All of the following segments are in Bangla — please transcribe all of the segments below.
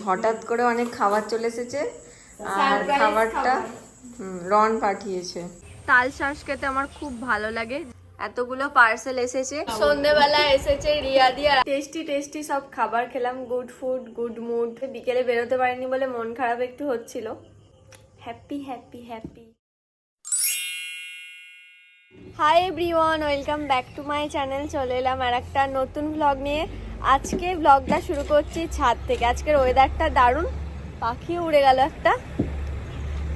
হঠাৎ করে অনেক খাবার চলে এসেছে আর খাবারটা রন পাঠিয়েছে। তাল শাঁস খেতে আমার খুব ভালো লাগে। এতগুলো পার্সেল এসেছে, সন্ধ্যেবেলা এসেছে রিয়া দিয়া। টেস্টি টেস্টি সব খাবার খেলাম, গুড ফুড গুড মুড। বিকেলে বেরোতে পারিনি বলে মন খারাপ একটু হচ্ছিল। Happy happy happy. Hi everyone, welcome back to my channel. চলে এলাম আর একটা নতুন ব্লগ নিয়ে। আজকে ব্লগটা শুরু করছি ছাদ থেকে। আজকের ওয়েদারটা দারুণ, পাখি উড়ে গেল একটা।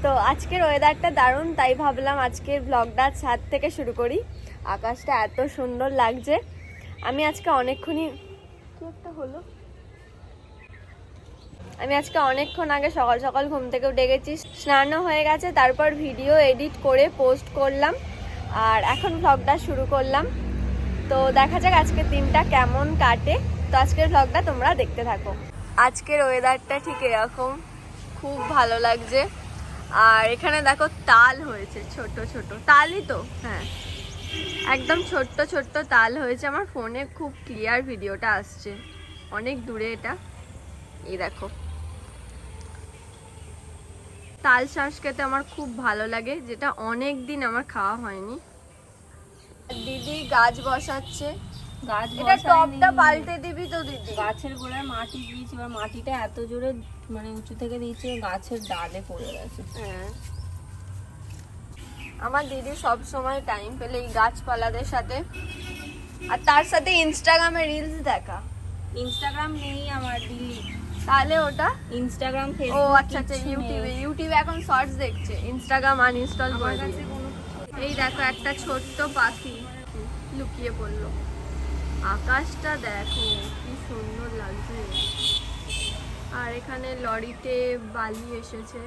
তো আজকের ওয়েদারটা দারুণ, তাই ভাবলাম আজকের ব্লগটা ছাদ থেকে শুরু করি। আকাশটা এত সুন্দর লাগছে। আমি আজকে অনেকক্ষণই কি একটা হলো আমি আজকে অনেকক্ষণ আগে সকাল সকাল ঘুম থেকে উঠে গেছি, স্নানও হয়ে গেছে, তারপর ভিডিও এডিট করে পোস্ট করলাম আর এখন ব্লগটা শুরু করলাম। তো দেখা যাক আজকের দিনটা কেমন কাটে। তো আজকের ব্লগটা তোমরা দেখতে থাকো। আজকের ওয়েদারটা ঠিক এরকম, খুব ভালো লাগছে। আর এখানে দেখো তাল হয়েছে, ছোট ছোট তালই তো, হ্যাঁ একদম ছোট্ট ছোট্ট তাল হয়েছে। আমার ফোনে খুব ক্লিয়ার ভিডিওটা আসছে, অনেক দূরে এটা। এই দেখো, তাল শাঁস খেতে আমার খুব ভালো লাগে, যেটা অনেক দিন আমার খাওয়া হয়নি। দিদি গাছ বসাচ্ছে। এটা টপটা পাল্টে দিবি তো দিদি? গাছের গোড়ায় মাটি দিয়েছি, এবার মাটিটা এত জোরে মানে উঁচু থেকে দিয়েছে, গাছের ডালে পড়ে গেছে। হ্যাঁ, আমার দিদি সব সময় টাইম পেলে এই গাছপালাদের সাথে, আর তার সাথে ইনস্টাগ্রামে রিলস দেখা। ইনস্টাগ্রাম নেই আমার, দিল্লি। তাহলে ওটা ইনস্টাগ্রাম, ও ফেসবুক। আচ্ছা আচ্ছা, ইউটিউবে এখন শর্টস দেখছে, ইনস্টাগ্রাম আনইনস্টল করে দিয়েছে। এই দেখো একটা ছোট্ট পাখি লুকিয়ে পড়লো। আকাশটা দেখো কি সুন্দর লাগছে। আর এখানে লরিতে বালি এসেছে।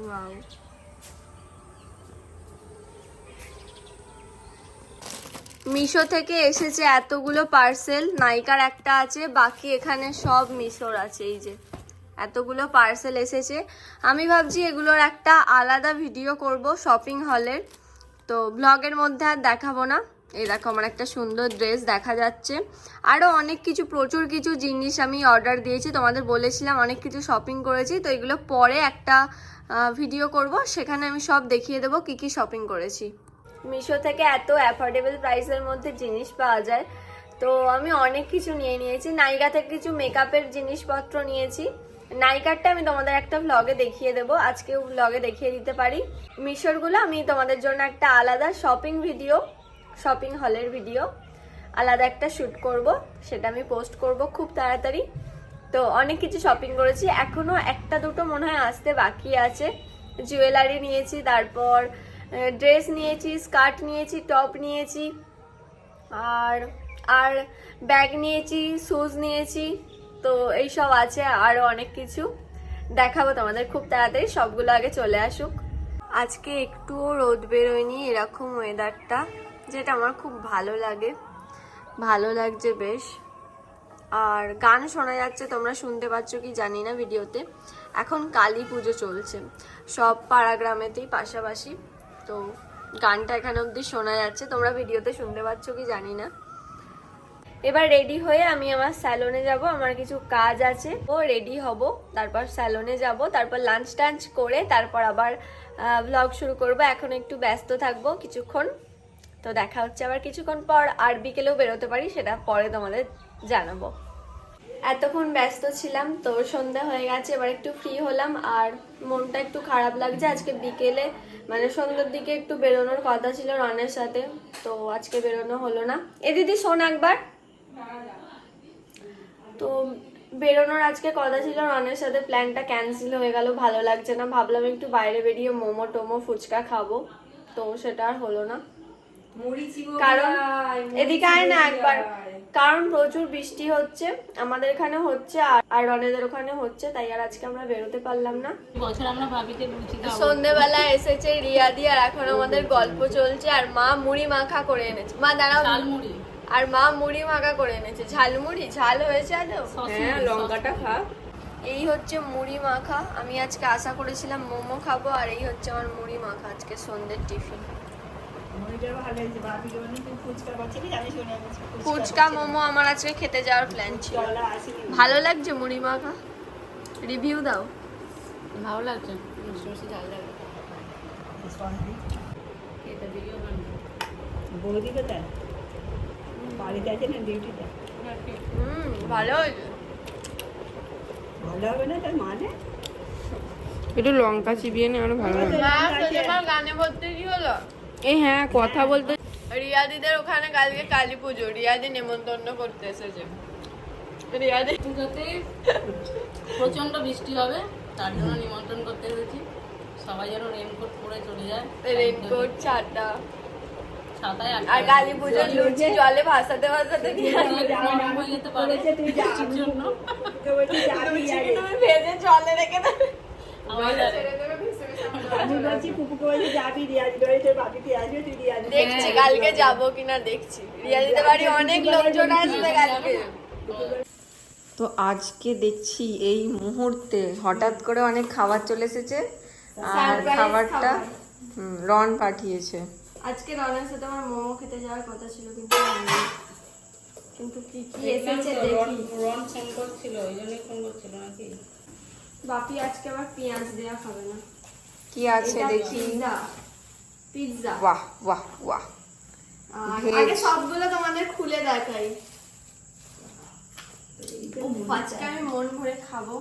ওয়াও, মিশো থেকে এসেছে এতগুলো পার্সেল। নাইকার একটা আছে, বাকি এখানে সব মিশোর আছে। এই যে এতগুলো পার্সেল এসেছে। আমি ভাবছি এগুলোর একটা আলাদা ভিডিও করব শপিং হলের, তো ব্লগের মধ্যে আর দেখাবো না। এই দেখো আমার একটা সুন্দর ড্রেস দেখা যাচ্ছে। আরও অনেক কিছু, প্রচুর কিছু জিনিস আমি অর্ডার দিয়েছি, তোমাদের বলেছিলাম অনেক কিছু শপিং করেছি। তো এগুলো পরে একটা ভিডিও করব, সেখানে আমি সব দেখিয়ে দেবো কি কি শপিং করেছি। মিশো থেকে এত অ্যাফোর্ডেবল প্রাইসের মধ্যে জিনিস পাওয়া যায়, তো আমি অনেক কিছু নিয়ে নিয়েছি। নাইকা থেকে কিছু মেকআপের জিনিসপত্র নিয়েছি। নাইকারটা আমি তোমাদের একটা ব্লগে দেখিয়ে দেবো, আজকেও ব্লগে দেখিয়ে দিতে পারি। মিশোরগুলো আমি তোমাদের জন্য একটা আলাদা শপিং ভিডিও, শপিং হলের ভিডিও আলাদা একটা শ্যুট করব, সেটা আমি পোস্ট করব খুব তাড়াতাড়ি। তো অনেক কিছু শপিং করেছি, এখনো একটা দুটো মনে হয় আসতে বাকি আছে। জুয়েলারি নিয়েছি, তারপর ড্রেস নিয়েছি, স্কার্ট নিয়েছি, টপ নিয়েছি, আর আর ব্যাগ নিয়েছি, শুজ নিয়েছি। তো এইসব আছে, আরও অনেক কিছু দেখাবো তোমাদের খুব তাড়াতাড়ি। সবগুলো আগে চলে আসুক। আজকে একটুও রোদ বেরোয়নি, এরকম ওয়েদারটা, যেটা আমার খুব ভালো লাগে, ভালো লাগছে বেশ। আর গান শোনা যাচ্ছে, তোমরা শুনতে পাচ্ছ কি জানি না ভিডিওতে। এখন কালী পুজো চলছে সব পাড়া গ্রামেতেই পাশাপাশি, তো গানটা এখানে অবধি শোনা যাচ্ছে, তোমরা ভিডিওতে শুনতে পাচ্ছ কি জানি না। এবার রেডি হয়ে আমি আমার স্যালনে যাব, আমার কিছু কাজ আছে, ও রেডি হব, তারপর স্যালনে যাব, তারপর লাঞ্চ টাঞ্চ করে তারপর আবার ব্লগ শুরু করব। এখন একটু ব্যস্ত থাকবো কিছুক্ষণ, তো দেখা হচ্ছে আবার কিছুক্ষণ পর। আর বিকেলেও বেরোতে পারি, সেটা পরে তোমাদের জানাবো। এতক্ষণ ব্যস্ত ছিলাম, তো সন্ধ্যা হয়ে গেছে, এবার একটু ফ্রি হলাম। আর মনটা একটু খারাপ লাগছে, আজকে বিকেলে মানে সন্ধ্যার দিকে একটু বেরোনোর কথা ছিল রনের সাথে, তো আজকে বেরোনো হলো না। এ দিদি শোন একবার, তো বেরোনোর আজকে কথা ছিল রনের সাথে, প্ল্যানটা ক্যান্সেল হয়ে গেল। ভালো লাগছে না, ভাবলাম একটু বাইরে বেরিয়ে মোমো টোমো ফুচকা খাবো, তো সেটা আর হলো না। কারণ এদিকে আয় না একবার, কারণ প্রচুর বৃষ্টি হচ্ছে, আমাদের এখানে হচ্ছে আর রনেদের ওখানে হচ্ছে, তাই আর আজকে আমরা বেরোতে পারলাম না। বছর আমরা ভাবিতে লুচি খাবো। সন্ধ্যেবেলা এসেছে রিয়াদি, আর এখন আমাদের গল্প চলছে। আর মা মুড়ি মাখা করে এনেছে, মা দাঁড়াও, ঝালমুড়ি। আর মা মুড়ি মাখা করে এনেছে, ঝালমুড়ি। ঝাল হয়েছে আদৌ? হ্যাঁ, লঙ্কাটা খা। এই হচ্ছে মুড়ি মাখা। আমি আজকে আশা করেছিলাম মোমো খাবো, আর এই হচ্ছে আমার মুড়ি মাখা আজকে সন্ধ্যের টিফিন। ফুচকা মোমো আমার আজকে খেতে যাওয়ার প্ল্যান ছিল। ভালো লাগছে মুড়ি মাখা? রিভিউ দাও। ভালো লাগছে, মিষ্টি মিষ্টি ঝাল লাগে। এটা ভিডিও বানাবো। বৌদি কোথায়? বাড়িতে আছে না ডিউটিতে? ভালো হয়েছে। ভালো হবে না তার মানে? একটু লঙ্কা চিবিয়ে নে, আরো ভালো লাগে। মা তোমার গানে বলতে কি হলো? এই হ্যাঁ, কথা বলতে রিয়াদিদের ওখানে কালকে কালী পুজো, রিয়াদি নেমন্তন্ন করতে এসেছে। রিয়াদি পুজোতে প্রচন্ড বৃষ্টি হবে, তার জন্য নিমন্ত্রণ করতে এসেছি। সবাই যেন রেনকোট পরে চলে যায়, রেনকোট ছাতা ছাতায় আর কালী পুজোর লুচি জলে ভাসাতে ভাসাতে গরম হয়ে যেতে পারে তুই বৃষ্টির জন্য। তুমি ভেজে জলে রেখে দেবে। আমাদের আমি বলছি পুপুকে বলছি যাবি রিয়াজ বাড়ি, তোর বাপিকে আসবে, তুই রিয়াজ দেখছি কালকে যাবো কিনা দেখছি। রিয়াদিদের বাড়ি অনেক লোকজন আসবে কালকে। তো আজকে দেখছি এই মুহূর্তে হঠাৎ করে অনেক খাবার চলে এসেছে আর খাবারটা রন পাঠিয়েছে। আজকে রনের সাথে আমার মোমো খেতে যাওয়ার কথা ছিল কিন্তু কি কি এসেছে দেখি। রন ফোন করছিল, ওই জন্যই ফোন করছিল নাকি? বাপি আজকে আবার পেঁয়াজ দেয়া খাবে না। কি আছে দেখি। পিৎজা। বাহ বাহ বাহ। আগে সবগুলো তোমাদের খুলে দেখাই। আজকে আমি মন ভরে খাবো,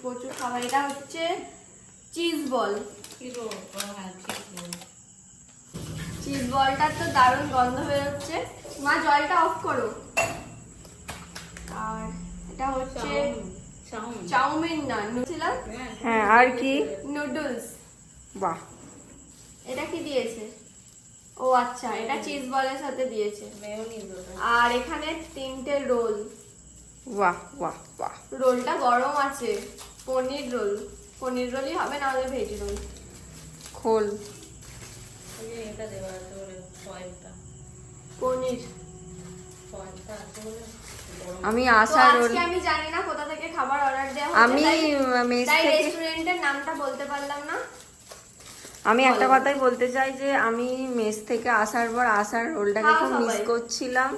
প্রচুর খাবার। এটা হচ্ছে চিজ বল। চিজ বলটার তো দারুণ গন্ধ বেরোচ্ছে। মা জলটা অফ করো। আর এটা হচ্ছে চাউমিন না নুছিলাম। হ্যাঁ আর কি? নুডলস। বাহ। এটা কি দিয়েছে? ও আচ্ছা, এটা চিজ বলের সাথে দিয়েছে। আর এখানে 3টে রোল। বাহ বাহ বাহ। রোলটা গরম আছে। পনির রোল। পনির রোলই হবে, না হলে ভেজ রোল। খোল। এটা দেওয়া আছে বলে ফয়েলটা, পনির। ফয়েলটা আছে বলে আমি তো আশা রোল। আজকে আমি জানি না কোথা থেকে খাবার অর্ডার দেওয়া আমি হচ্ছে, মেস তাই থেকে রেস্টুরেন্টের নামটা বলতে পারলাম না। আমি একটা কথাই বলতে চাই যে আমি মেস থেকে আসার পর আসার রোলটাকে খাও খুব মিস সবাই। করছিলাম।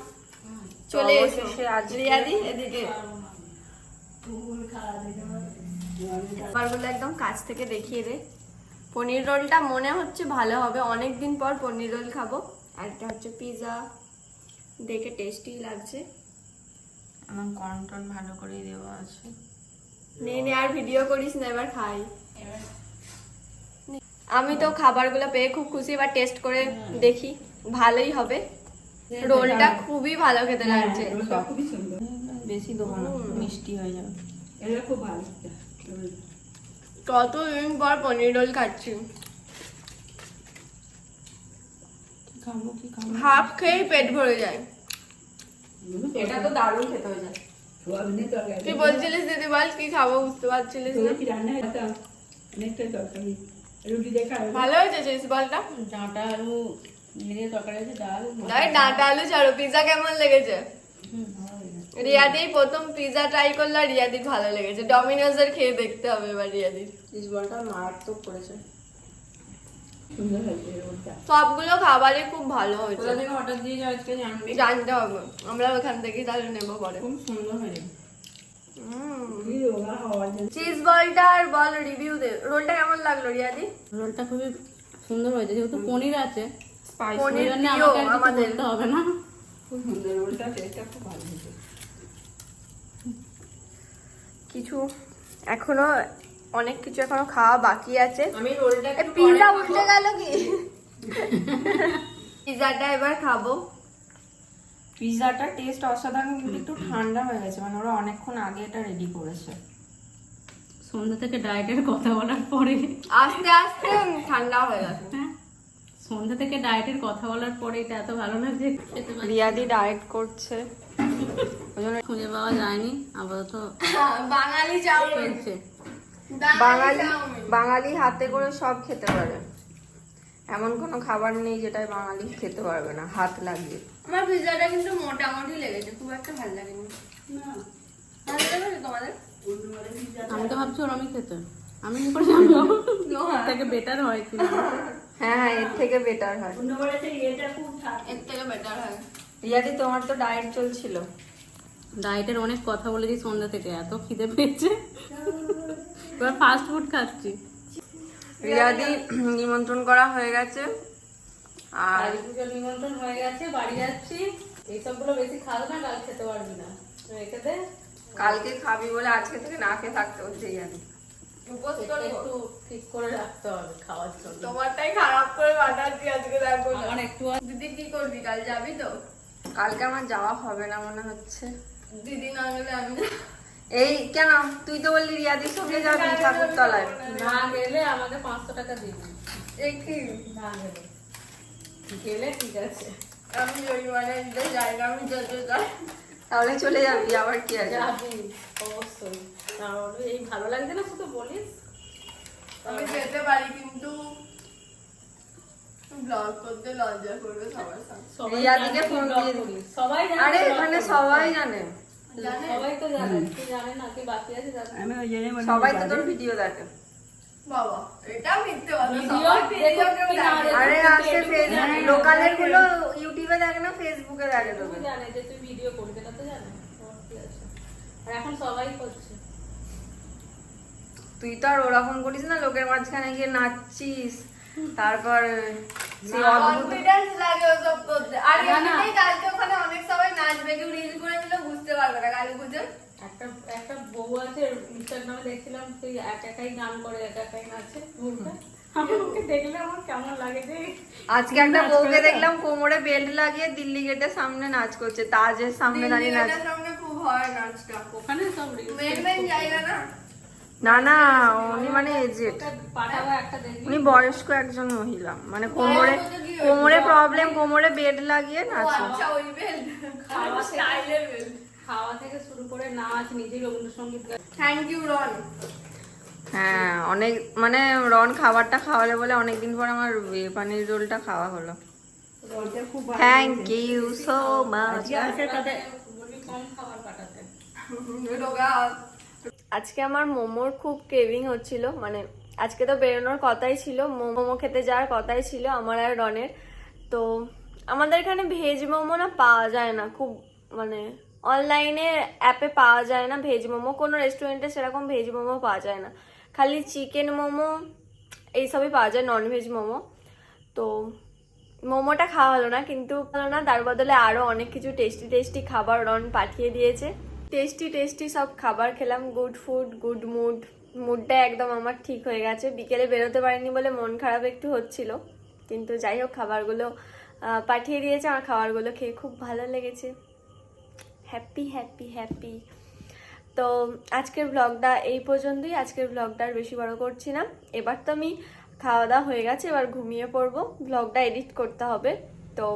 চলে এসো অবশেষে আজকে রিয়াদি এদিকে। খাবারগুলো একদম কাছ থেকে দেখিয়ে দে। পনির রোলটা মনে হচ্ছে ভালো হবে, অনেকদিন পর পনির রোল খাবো। আর এটা হচ্ছে পিৎজা, দেখে টেস্টি লাগছে। আমার কন্ট্রোল ভালো করে দেওয়া আছে। নে নে, আর ভিডিও করিস না, এবার খাই। আমি তো খাবারগুলো পেয়ে খুব খুশি, এবার টেস্ট করে দেখি। ভালোই হবে। রোলটা খুবই ভালো খেতে লাগছে। রোলটা খুবই সুন্দর, বেশি দেবো না, মিষ্টি হয়ে যাবে। এটা খুব ভালো। কতদিন পর পনির রোল খাচ্ছি। খাবো কি খাবো? হাফ খেয়েই পেট ভরে যায়। এটা তো দারুণ খেতে হয়ে যায়। সোয়াবিনের তরকারি। তুই বলছিলিস দিদি বল কি খাবো, বুঝতে পারছিলিস না। তোর কি রান্না হতো? অনেকটা তরকারি রুটি দেখা ভালো হয়েছে চিজ বলটা। ডাঁটা আলু মিলিয়ে তরকারি আছে, ডাল তাই ডাঁটা আলু ছাড়ো। পিৎজা কেমন লেগেছে? রিয়াদি প্রথম পিৎজা ট্রাই করলো, রিয়াদির ভালো লেগেছে। ডমিনোজের খেয়ে দেখতে হবে এবার রিয়াদির। চিজ বলটা মারাত্মক করেছে। সুন্দর হয়েছে রোলটা। সবগুলো খাবারই খুব ভালো হয়েছে। কোথা থেকে অর্ডার দিয়ে যাও আজকে জানবি। জানতে হবে, আমরা ওখান থেকেই তাহলে নেবো পরে। খুব সুন্দর হয়েছে। কি রোগা হওয়ার জন্য চিজ বলটা আর বল রিভিউ দে। রোলটা কেমন লাগলো রিয়াদি? রোলটা খুবই সুন্দর হয়েছে, যেহেতু পনির আছে পনির ওই জন্য প্রিয় আমাকে আর কিছু আমাদের। বলতে হবে না। খুব সুন্দর রোলটা, টেস্টটা খুব ভালো হয়েছে। কিছু এখনো অনেক কিছু এখনো খাওয়া বাকি আছে। আমি রোলটা পিৎজা উঠে গেল কি? পিৎজাটা এবার খাবো। পিৎজাটা টেস্ট অসাধারণ, কিন্তু একটু ঠান্ডা হয়ে গেছে। মানে ওরা অনেকক্ষণ আগে এটা রেডি করেছে। সন্ধ্যা থেকে ডায়েটের কথা বলার পরে আস্তে আস্তে ঠান্ডা হয়ে গেছে। সন্ধ্যা থেকে ডায়েটের কথা বলার পরে এটা এত ভালো লাগছে খেতে পারি। রিয়াদি ডায়েট করছে, ওই জন্য খুঁজে পাওয়া যায়নি, আপাতত বাঙালি চাউমিন। চলছে। বাঙালি বাঙালি হাতে করে সব খেতে পারে। এমন কোনো খাবার নেই যেটা বাঙালি খেতে পারবে না হাত লাগিয়ে। আমার পিৎজাটা কিন্তু মোটামুটি লেগেছে, খুব একটা ভালো লাগেনি। না ভালো লেগেছে তোমাদের? অন্যবারে পিৎজা আমি তো ভাবছি ওরমই খেতে, আমি কি করে জানবো থেকে বেটার হয় কিনা। হ্যাঁ এর থেকে বেটার হয়। অন্য বাড়িতে এটা খুব থাকে। এর থেকে বেটার হয়। রিয়াদি তোমার তো ডায়েট চলছিল। ডায়েটের অনেক কথা বলেছি সন্ধ্যা থেকে, এত খিদে পেয়েছে এবার ফাস্ট ফুড খাচ্ছি। রিয়াদি নিমন্ত্রণ করা হয়ে গেছে আর কালী পুজোর নিমন্ত্রণ হয়ে গেছে, বাড়ি যাচ্ছি। এইসবগুলো বেশি খাস না, কাল খেতে পারবি না, রেখে দে। কালকে খাবি বলে আজকে থেকে না খেয়ে থাকতে হচ্ছে রিয়াদি। উপোস পেটটা করবো। একটু ঠিক করে রাখতে হবে খাওয়ার জন্য। তোমারটাই খারাপ করে পাঠাচ্ছি আজকে, দেখো না। আমার একটু দিদি কি করবি, কাল যাবি তো? কালকে আমার যাওয়া হবে না মনে হচ্ছে। দিদি না গেলে আমি এই কেন, তুই তো বললি রিয়াদির সঙ্গে যাবি ঠাকুরতলায়। না গেলে আমাকে 500 টাকা দিবি, একই না গেলে। গেলে ঠিক আছে, আমি জরিমানা দিতে যাই না, আমি যেতে চাই। তাহলে চলে যাবি, আবার কি আছে। যাবি অবশ্যই। তাহলে এই ভালো লাগছে না শুধু বলিস। আমি যেতে পারি কিন্তু ব্লগ করতে লজ্জা করবে সবার সামনে। সবাই রিয়াদিকে জানে ফোন তুই দিয়ে vlog দিবি। করিস। সবাই জানে আরে তুই vlog এখানে করিস। সবাই জানে, জানে? সবাই তো জানে, তুই জানে না কি বাকি আছে জানে। আমি ওই জন্য বলি সবাই তো তোর ভিডিও দেখে। বাবা এটা মিথ্যে কথা, ভিডিও সবাই দেখুক ভিডিও কি না দেখুক, আরে কিন্তু আসে এটুকু জানে। লোকালের গুলো ইউটিউবে দেখে না, ফেসবুকে দেখে তোকে। তুই জানে যে তুই ভিডিও করবি, এটা তো জানে। ওর কি আছে? আর এখন সবাই করছে। তুই তো আর ওরকম করিস না, লোকের মাঝখানে গিয়ে নাচছিস, তারপর সেই অদ্ভুত। কনফিডেন্স লাগে ওসব করতে। আর না, না। এমনিতেই কালকে ওখানে অনেক সবাই নাচবে, কেউ রিল করে দিলে বুঝতে পারবে না কালী পুজো। একটা একটা বউ আছে ইনস্টাগ্রামে দেখছিলাম, সেই একাই গান করে একাই নাচে ঘুরবে। আমি ওকে দেখলে আমার কেমন লাগে যে আজকে একটা বউকে দেখলাম কোমরে বেল্ট লাগিয়ে দিল্লি গেটের সামনে নাচ করছে, তাজের সামনে দাঁড়িয়ে নাচ। দিল্লির সামনে খুব হয় নাচটা। ওখানে সব reels মেন মেন জায়গা না। না না, উনি মানে এজেড, ওটা পাঠাবো একটা দেখবি। উনি বয়স্ক একজন মহিলা, মানে কোমরে কোমরে প্রবলেম, কোমরে বেল্ট লাগিয়ে ও নাচে। আচ্ছা, ওই বেল্ট। খাওয়া থেকে- স্টাইলের বেল্ট। খাওয়া থেকে শুরু করে নাচ, নিজেই রবীন্দ্রসঙ্গীত গায়। থ্যাংক ইউ রন। হ্যাঁ অনেক, মানে রন খাবারটা খাওয়ালে বলে অনেকদিন পর আমার পানির রোলটা খাওয়া হলো। ওইটা খুব ভালো থ্যাংক হয়েছে। You so much. আজকে আসে তাদের বলবি কম খাবার পাঠাতে। আজকে আমার মোমোর খুব ক্রেভিং হচ্ছিল, মানে আজকে তো বেরোনোর কথাই ছিল, মোমো খেতে যাওয়ার কথাই ছিল আমার আর রনের। তো আমাদের এখানে ভেজ মোমো না পাওয়া যায় না খুব, মানে অনলাইনে অ্যাপে পাওয়া যায় না ভেজ মোমো, কোনো রেস্টুরেন্টে সেরকম ভেজ মোমো পাওয়া যায় না, খালি চিকেন মোমো এইসবই পাওয়া যায়, ননভেজ মোমো। তো মোমোটা খাওয়া হলো না, কিন্তু হলো না, তার বদলে আরও অনেক কিছু টেস্টি টেস্টি খাবার রন পাঠিয়ে দিয়েছে। টেস্টি টেস্টি সব খাবার খেলাম, গুড ফুড গুড মুডটা একদম আমার ঠিক হয়ে গেছে। বিকেলে বেরোতে পারিনি বলে মন খারাপ একটু হচ্ছিল, কিন্তু যাই হোক খাবারগুলো পাঠিয়ে দিয়েছে, আমার খাবারগুলো খেয়ে খুব ভালো লেগেছে। Happy happy happy. তো আজকের ব্লগটা এই পর্যন্তই, আজকের ব্লগটা আর বেশি বড় করছি না। এবার তো আমি খাওয়া দাওয়া হয়ে গেছে, এবার ঘুমিয়ে পড়বো, ব্লগটা এডিট করতে হবে। তো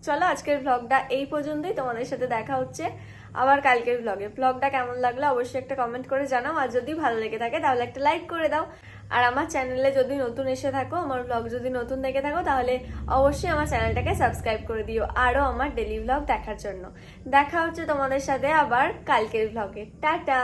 চলো আজকের ব্লগটা এই পর্যন্তই, তোমাদের সাথে দেখা হচ্ছে আবার কালকের ব্লগে। ব্লগটা কেমন লাগলো অবশ্যই একটা কমেন্ট করে জানাও, আর যদি ভালো লেগে থাকে তাহলে একটা লাইক করে দাও। আর আমার চ্যানেলে যদি নতুন এসে থাকো, আমার ব্লগ যদি নতুন দেখে থাকো, তাহলে অবশ্যই আমার চ্যানেলটাকে সাবস্ক্রাইব করে দিও আরও আমার ডেলি ব্লগ দেখার জন্য। দেখা হচ্ছে তোমাদের সাথে আবার কালকের ব্লগে। টাটা।